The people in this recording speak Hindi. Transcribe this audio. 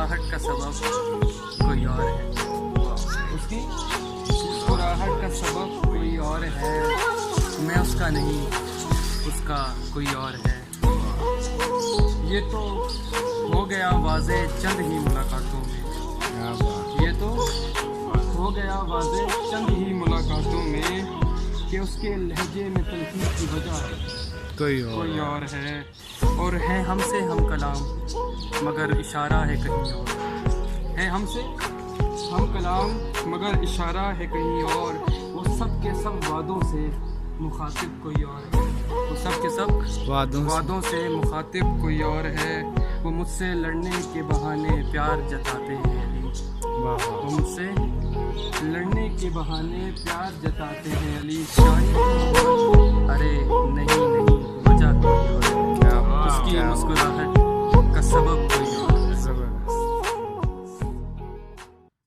मुस्कुराहट का सबब कोई और है, उसकी मुस्कुराहट का सबब कोई और है, मैं उसका नहीं उसका कोई और है। ये तो हो गया वाज़े चंद ही मुलाकातों में, ये तो हो गया वाज़े चंद ही मुलाकातों में कि उसके लहजे में तलखी की वजह कोई और है। और है हमसे हम कलाम मगर इशारा है कहीं और, है हमसे हम कलाम मगर इशारा है कहीं और। वो सब के सब वादों से मुखातिब कोई और है, वो सब के सब वादों से मुखातिब कोई और है। वो मुझसे लड़ने के बहाने प्यार जताते हैं अली, वो मुझसे लड़ने के बहाने प्यार जताते हैं अली। शायद अरे नहीं नहीं वजह कोई और है, उसकी मुस्कुराहट